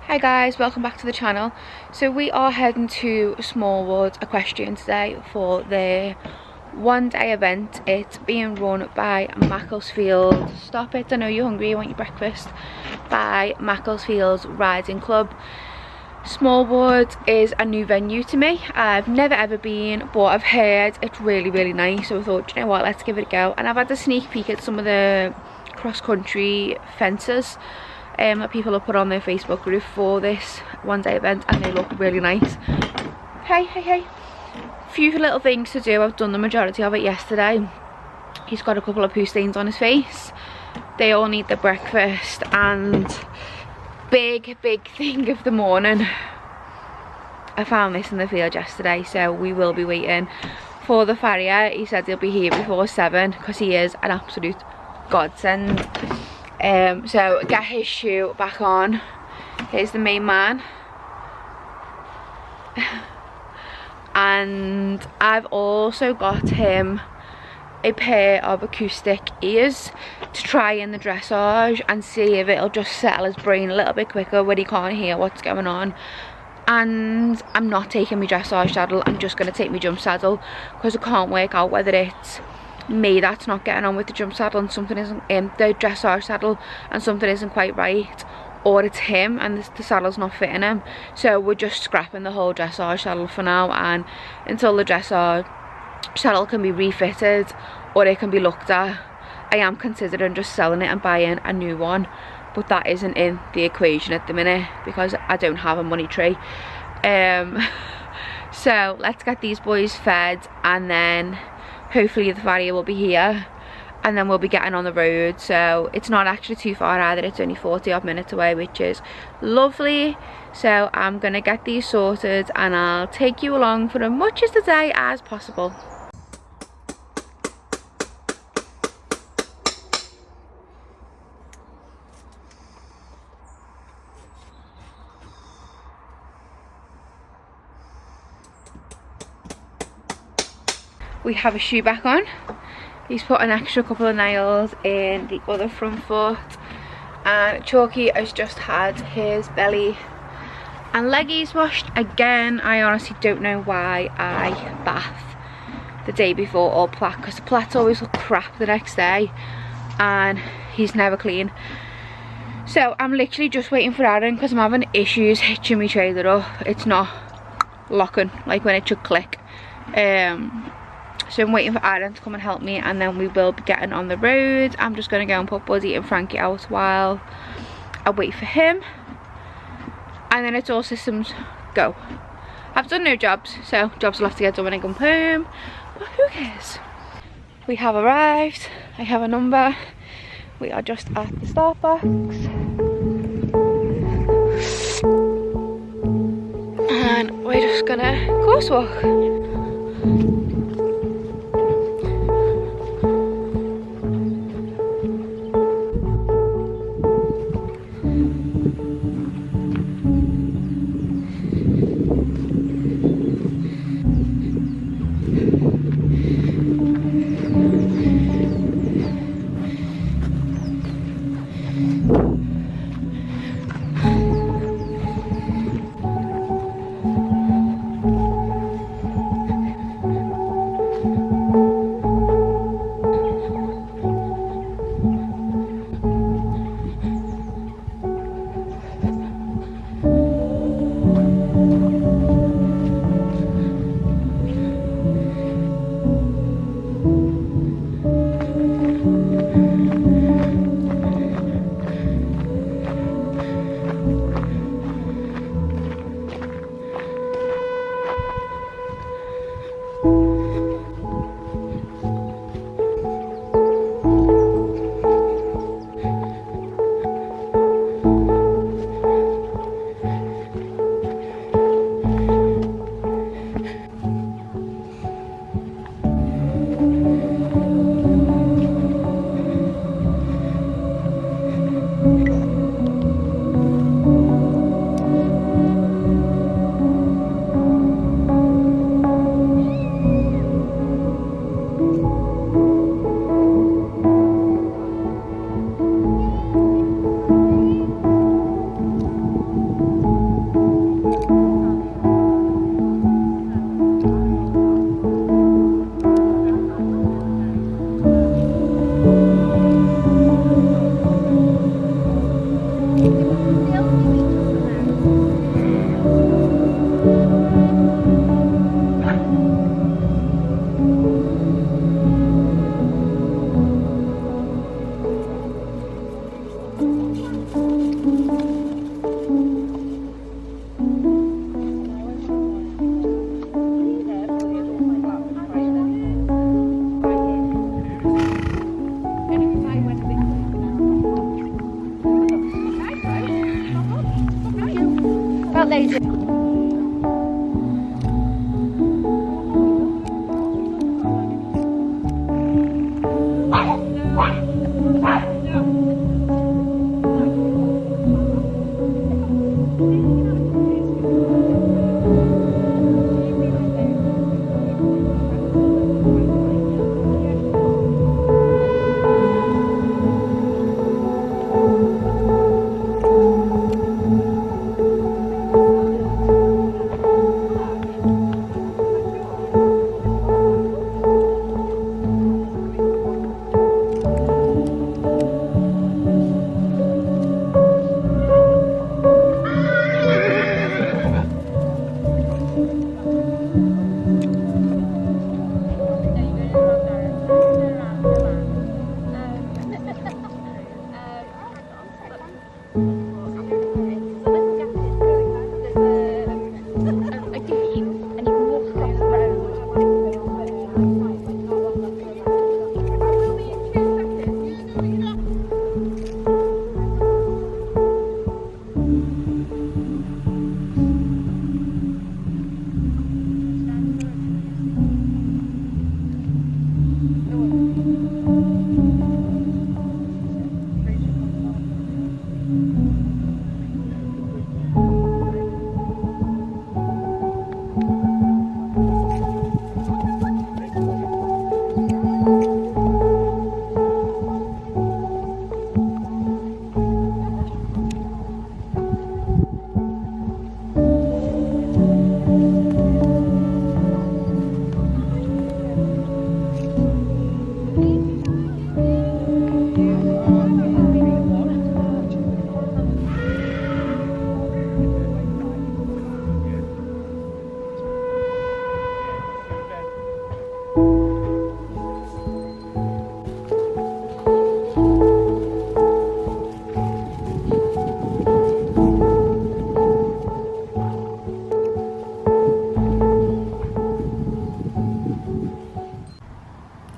Hi guys, welcome back to the channel. So we are heading to Smallwood Equestrian today for the one-day event. It's being run by Macclesfield. Stop it, I know you're hungry, you want your breakfast. By Macclesfield's Riding Club. Smallwood is a new venue to me. I've never ever been, but I've heard it's really nice, so I thought, you know what, let's give it a go. And I've had a sneak peek at some of the cross-country fences that people have put on their Facebook group for this one-day event, and they look really nice. Hey. Few little things to do. I've done the majority of it yesterday. He's got a couple of poo stains on his face. They all need their breakfast, and big thing of the morning, I found this in the field yesterday, so we will be waiting for the farrier. He said he'll be here before 7 because he is an absolute godsend. So get his shoe back on. Here's the main man. And I've also got him a pair of acoustic ears to try in the dressage and see if it'll just settle his brain a little bit quicker when he can't hear what's going on. And I'm not taking my dressage saddle, I'm just going to take my jump saddle because I can't work out whether it's me that's not getting on with the jump saddle and something isn't in the dressage saddle and something isn't quite right, or it's him and the saddle's not fitting him. So we're just scrapping the whole dressage saddle for now, and until the dressage saddle can be refitted or it can be looked at, I am considering just selling it and buying a new one, but that isn't in the equation at the minute because I don't have a money tree. So let's get these boys fed, and then hopefully the farrier will be here, and then we'll be getting on the road. So it's not actually too far either, it's only 40 odd minutes away, which is lovely. So I'm gonna get these sorted and I'll take you along for as much of the day as possible. We have a shoe back on. He's put an extra couple of nails in the other front foot, and Chalky has just had his belly and leggies washed again. I honestly don't know why I bath the day before all plait, because the plaits always look crap the next day and he's never clean. So I'm literally just waiting for Aaron because I'm having issues hitching my trailer up. It's not locking like when it should click. So I'm waiting for Aaron to come and help me, and then we will be getting on the road. I'm just going to go and put Buddy and Frankie out while I wait for him, and then it's all systems go. I've done no jobs, so jobs will have to get done when I come home, but who cares. We have arrived. I have a number. We are just at the start box, and we're just gonna course walk.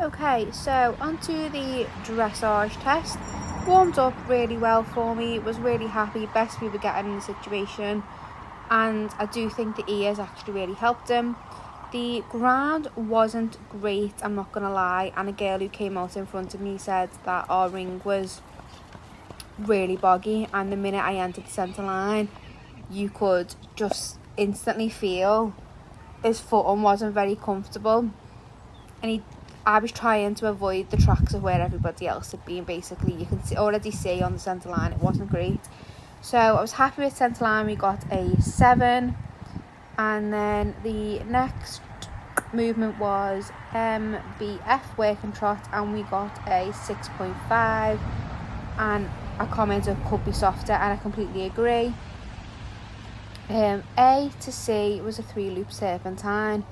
Okay, so onto the dressage test. Warmed up really well for me, was really happy, best we were getting in the situation, and I do think the ears actually really helped him. The ground wasn't great, I'm not gonna lie, and a girl who came out in front of me said that our ring was really boggy, and the minute I entered the centre line you could just instantly feel his footing wasn't very comfortable, and I was trying to avoid the tracks of where everybody else had been. Basically, you can already see on the centre line it wasn't great. So I was happy with centre line, we got a 7. And then the next movement was MBF work and trot, and we got a 6.5. And I commented could be softer, and I completely agree. A to C was a 3-loop serpentine,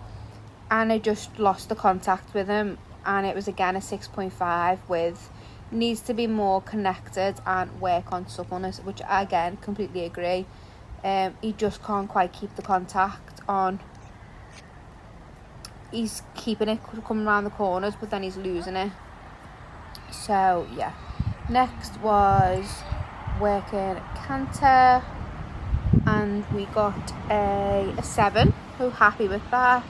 and I just lost the contact with him, and it was again a 6.5 with needs to be more connected and work on suppleness, which I again completely agree. He just can't quite keep the contact on. He's keeping it coming around the corners, but then he's losing it. So yeah, next was working canter, and we got a 7. So happy with that.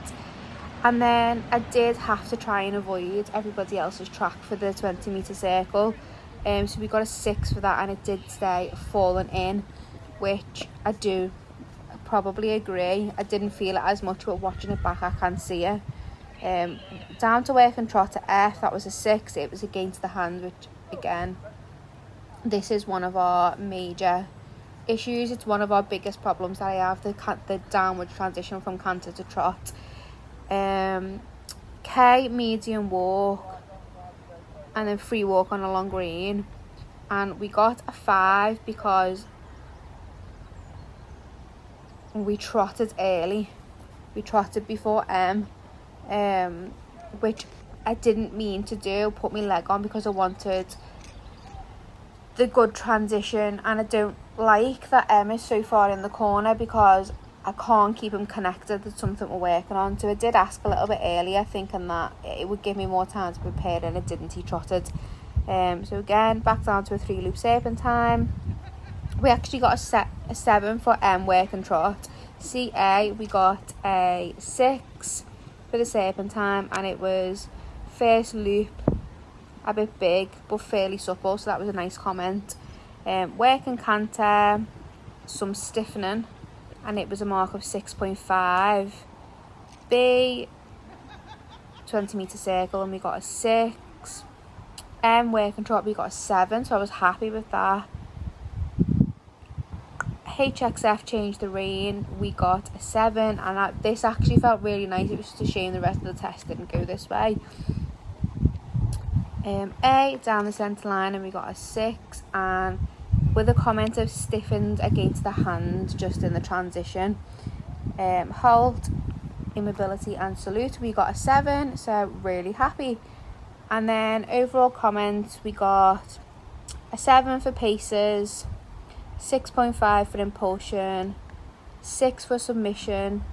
And then I did have to try and avoid everybody else's track for the 20-metre circle. So we got a 6 for that, and it did stay falling in, which I do probably agree. I didn't feel it as much, but watching it back I can see it. Down to work and trot to F, that was a 6. It was against the hand, which again, this is one of our major issues. It's one of our biggest problems that I have, the downward transition from canter to trot. K, medium walk, and then free walk on a long green, and we got a 5 because we trotted early. We trotted before M, which I didn't mean to do, put my leg on because I wanted the good transition, and I don't like that M is so far in the corner because I can't keep him connected. That's something we're working on. So I did ask a little bit earlier, thinking that it would give me more time to prepare, and it didn't. He trotted. So again, back down to a 3-loop serpentine. We actually got a 7 for M work and trot. CA, we got a 6 for the serpentine, and it was first loop a bit big but fairly supple, so that was a nice comment. Work and canter, some stiffening, and it was a mark of 6.5. B, 20 metre circle, and we got a 6. Work and trot, we got a 7, so I was happy with that. HXF changed the rain, we got a 7, and this actually felt really nice. It was just a shame the rest of the test didn't go this way. A, down the centre line, and we got a 6, and with a comment of stiffened against the hand just in the transition. Halt, immobility and salute, we got a 7, so really happy. And then overall comments, we got a 7 for paces, 6.5 for impulsion, 6 for submission,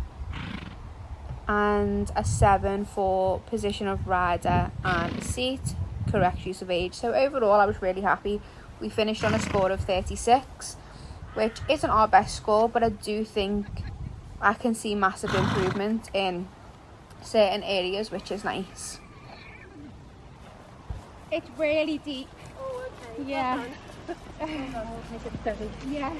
and a 7 for position of rider and seat, correct use of age. So overall I was really happy. We finished on a score of 36, which isn't our best score, but I do think I can see massive improvement in certain areas, which is nice. It's really deep. Oh, okay. Yeah. Yeah.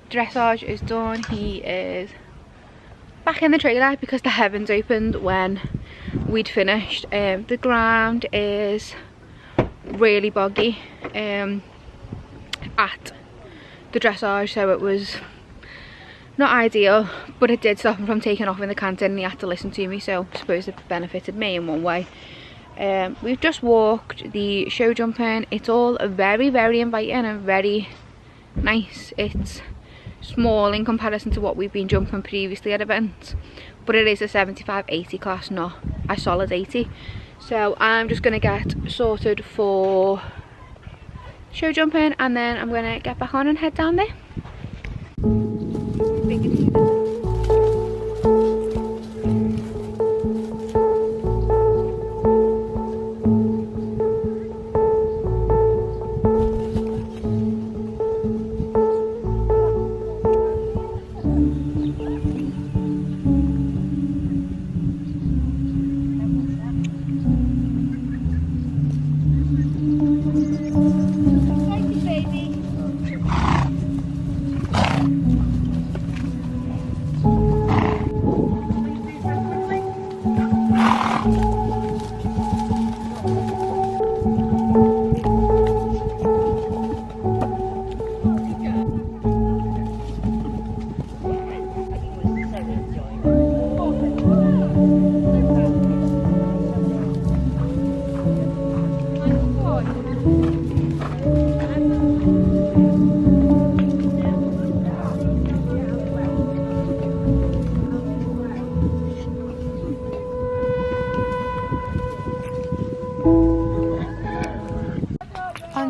Dressage is done. He is back in the trailer because the heavens opened when we'd finished. The ground is really boggy at the dressage, so it was not ideal, but it did stop him from taking off in the canter, and he had to listen to me, so I suppose it benefited me in one way. We've just walked the show jumping. It's all very, very inviting and very nice. It's small in comparison to what we've been jumping previously at events, but it is a 75-80 class, not a solid 80. So I'm just going to get sorted for show jumping, and then I'm going to get back on and head down there.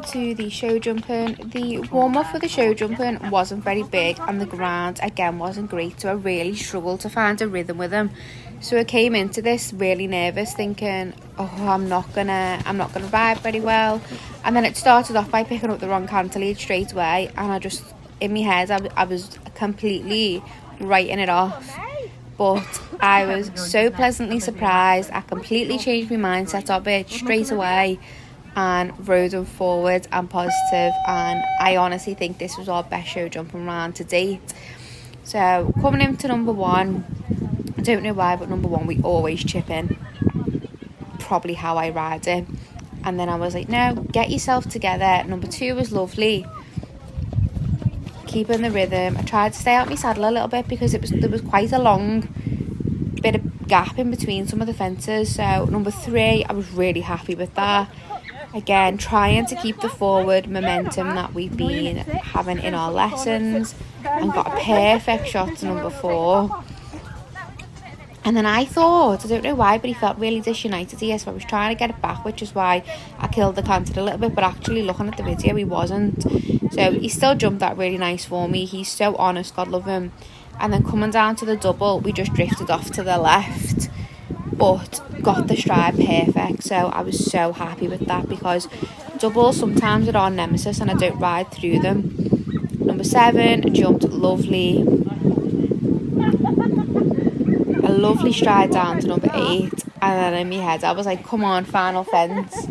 To the show jumping. The warm-up for the show jumping wasn't very big, and the ground again wasn't great, so I really struggled to find a rhythm with them. So I came into this really nervous, thinking, oh, I'm not gonna ride very well. And then it started off by picking up the wrong canter lead straight away, and I just, in my head, I was completely writing it off. But I was so pleasantly surprised. I completely changed my mindset of it straight away and rode them forward and positive, and I honestly think this was our best show jumping round to date. So coming into number 1, I don't know why, but number 1 we always chip in, probably how I ride it. And then I was like, no, get yourself together. Number 2 was lovely, keeping the rhythm. I tried to stay out my saddle a little bit because there was quite a long bit of gap in between some of the fences. So number 3, I was really happy with that. Again, trying to keep the forward momentum that we've been having in our lessons, and got a perfect shot to number 4. And then I thought, I don't know why, but he felt really disunited here, so I was trying to get it back, which is why I killed the canter a little bit, but actually looking at the video, he wasn't. So he still jumped that really nice for me. He's so honest, God love him. And then coming down to the double, we just drifted off to the left, but got the stride perfect. So I was so happy with that, because doubles sometimes are our nemesis and I don't ride through them. Number 7, jumped lovely. A lovely stride down to number 8, and then in my head I was like, come on, final fence.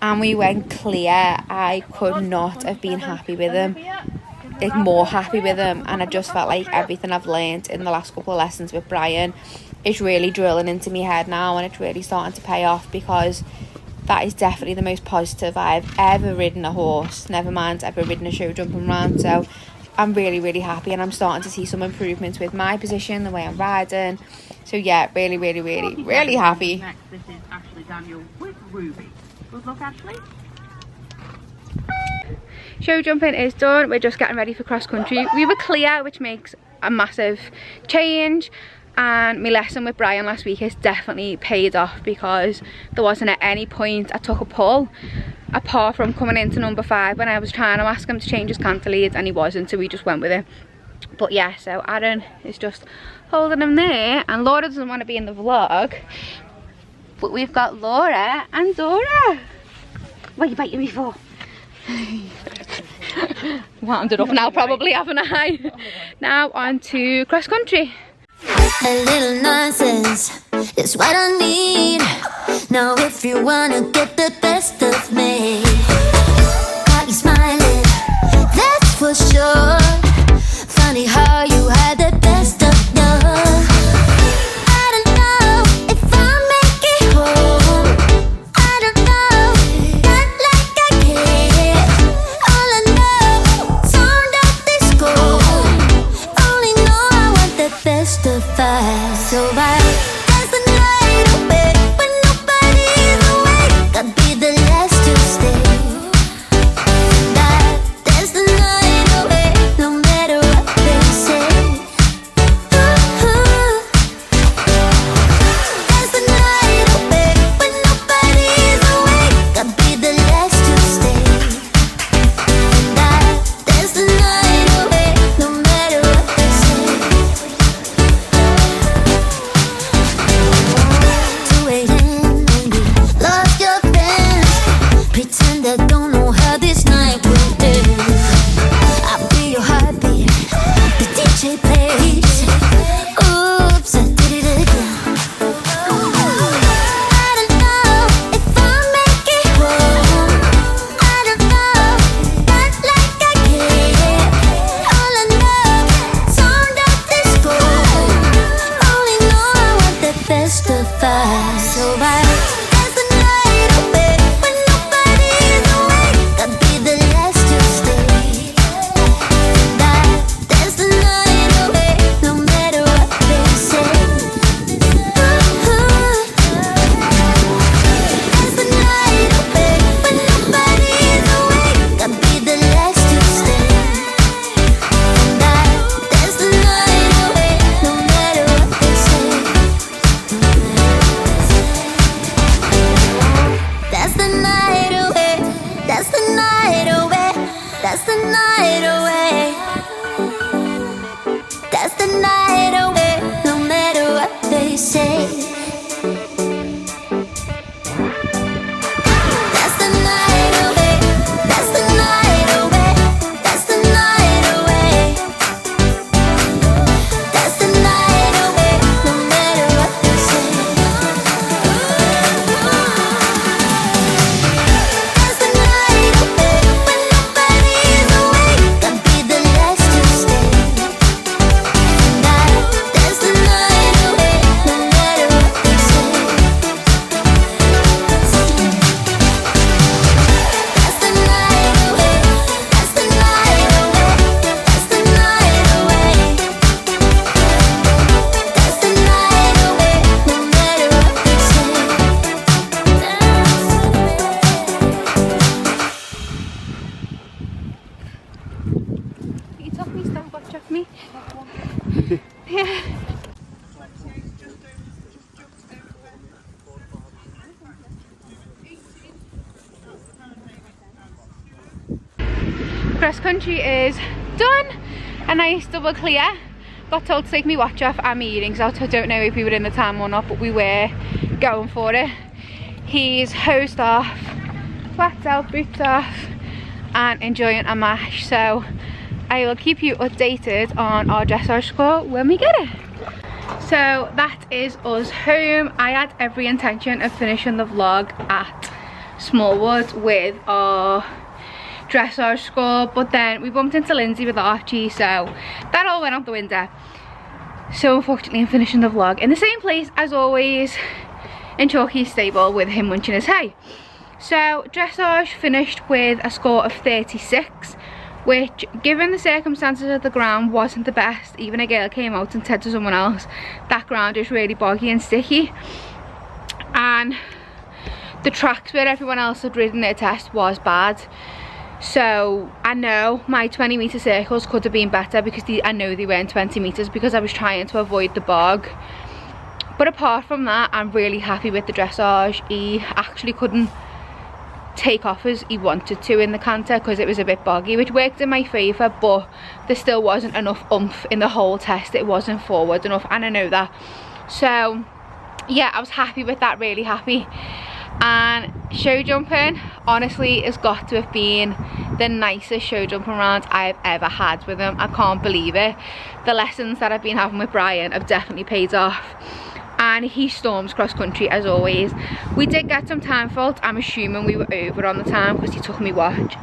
And we went clear. I could not have been happy with him, like more happy with him, and I just felt like everything I've learned in the last couple of lessons with Brian is really drilling into my head now, and it's really starting to pay off, because that is definitely the most positive I've ever ridden a horse, never mind ever ridden a show jumping round. So I'm really, really happy, and I'm starting to see some improvements with my position, the way I'm riding. So yeah, really, really, really, really happy. Next, this is Ashley Daniel with Ruby. Good luck, Ashley. Show jumping is done. We're just getting ready for cross country. We were clear, which makes a massive change. And my lesson with Brian last week has definitely paid off, because there wasn't at any point I took a pull, apart from coming into number 5 when I was trying to ask him to change his canter leads and he wasn't, so we just went with it. But yeah, so Aaron is just holding him there, and Laura doesn't want to be in the vlog, but we've got Laura and Dora. What are you biting me for? Wound it up now probably, haven't I? Now on to cross country. A little nonsense is what I need. Now if you wanna get the best of me, got you smiling, that's for sure. Funny how you had the best of love. I don't know if I'll make it home. I don't know, not like I care. All I know, sound of disco. Only know I want the best of us. So I dance the night away when nobody's awake. I'd be the last to stay. Dance the night away, no matter what they say. Dance the night away when nobody's awake. I'd be the last to stay. Dance the night away, no matter what they say. 2 a.m. and you lost your friends. Pretend I don't know how this night will end. I'll be your heartbeat, the DJ plays. Oops, I did it again. I don't know if I'll make it home. I don't know, not like I care. All I know, sound of disco. Only know I want the best of us. So I dance the night away when nobody's awake. I'd be the last to stay. Dance the night away, no matter what they say. Dance the night away when nobody's awake. I'd be the last to stay. Dance the night away, no matter what they say. That's the night away. That's the night away. That's the night away. That's the night away, no matter what they say. That's the night away. That's the night away. That's the night away. That's the night away, no matter what they say. That's the night away when nobody's awake. I'd be the last to stay. That's the night away, no matter what they say. That's the night away. That's the night away. That's the night away. That's the night away, no matter what they say. You took me, stop, watch off me. Yeah. Cross country is done. A nice double clear. Got told to take me watch off and my earrings out. I don't know if we were in the time or not, but we were going for it. He's hosed off flats out, boots off, and enjoying a mash. So I will keep you updated on our dressage score when we get it. So that is us home. I had every intention of finishing the vlog at Smallwood with our dressage score, but then we bumped into Lindsay with Archie, so that all went out the window. So unfortunately I'm finishing the vlog in the same place as always, in Chalky's stable with him munching his hay. So dressage finished with a score of 36, which given the circumstances of the ground wasn't the best. Even a girl came out and said to someone else, that ground is really boggy and sticky, and the tracks where everyone else had ridden their test was bad. So I know my 20-metre circles could have been better, because I know they weren't 20 metres, because I was trying to avoid the bog. But apart from that, I'm really happy with the dressage. He actually couldn't take off as he wanted to in the canter because it was a bit boggy, which worked in my favour, but there still wasn't enough oomph in the whole test. It wasn't forward enough, and I know that. So yeah, I was happy with that, really happy. And show jumping honestly has got to have been the nicest show jumping round I've ever had with him. I can't believe it. The lessons that I've been having with Brian have definitely paid off, and he storms cross country as always. We did get some time fault. I'm assuming we were over on the time because he took me watch,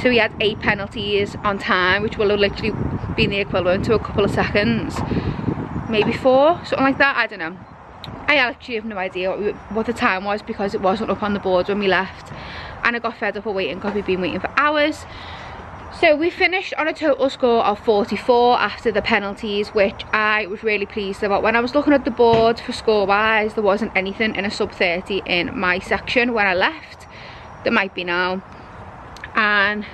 so he had 8 penalties on time, which will have literally been the equivalent to a couple of seconds, maybe 4, something like that. I don't know. I actually have no idea what the time was, because it wasn't up on the board when we left, and I got fed up of waiting because we've been waiting for hours. So we finished on a total score of 44 after the penalties, which I was really pleased about. When I was looking at the board for score wise, there wasn't anything in a sub 30 in my section when I left. There might be now, and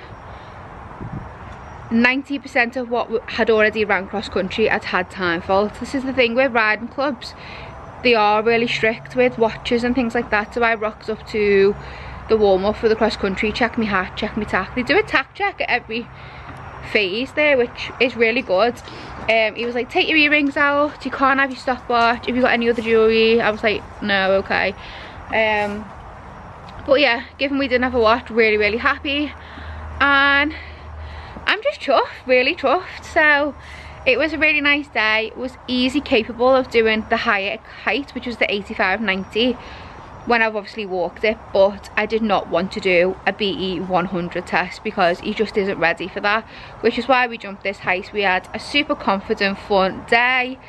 90% of what had already ran cross country had time fault. This is the thing with riding clubs, they are really strict with watches and things like that. So I rocked up to the warm-up for the cross country, check me hat, check me tack. They do a tack check at every phase there, which is really good. He was like, take your earrings out, you can't have your stopwatch, if you got any other jewellery. I was like, no, okay. But yeah, given we didn't have a watch, really happy, and I'm just chuffed, really chuffed. So it was a really nice day. It was easy capable of doing the higher height, which was the 85-90, when I've obviously walked it, but I did not want to do a BE 100 test because he just isn't ready for that, which is why we jumped this height. We had a super confident, fun day,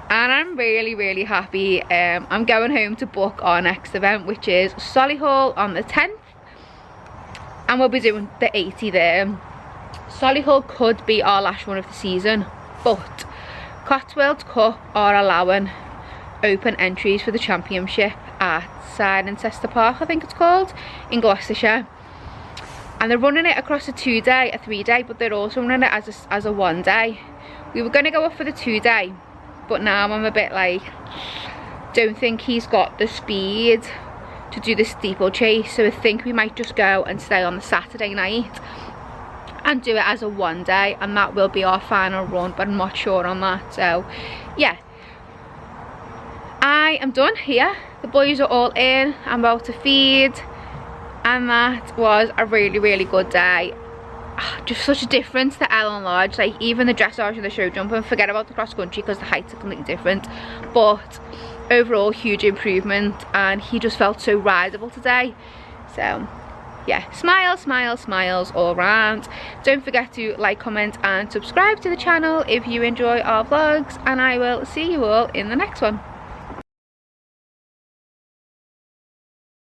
and I'm really happy. I'm going home to book our next event, which is Solihull on the 10th, and we'll be doing the 80 there. Solihull could be our last one of the season, but Cotswolds Cup are allowing open entries for the championship at Cirencester Park, I think it's called, in Gloucestershire, and they're running it across a 2-day, a 3-day, but they're also running it as a 1-day. We were going to go up for the 2-day, but now I'm a bit like, don't think he's got the speed to do the steeplechase, so I think we might just go and stay on the Saturday night and do it as a 1-day, and that will be our final run, but I'm not sure on that. So yeah, I am done here. The boys are all in, I'm about to feed, and that was a really good day. Just such a difference to Ellen Lodge. Like, even the dressage and the show jumping, forget about the cross country because the heights are completely different, but overall huge improvement, and he just felt so rideable today. So yeah, smiles all around. Don't forget to like, comment and subscribe to the channel if you enjoy our vlogs, and I will see you all in the next one.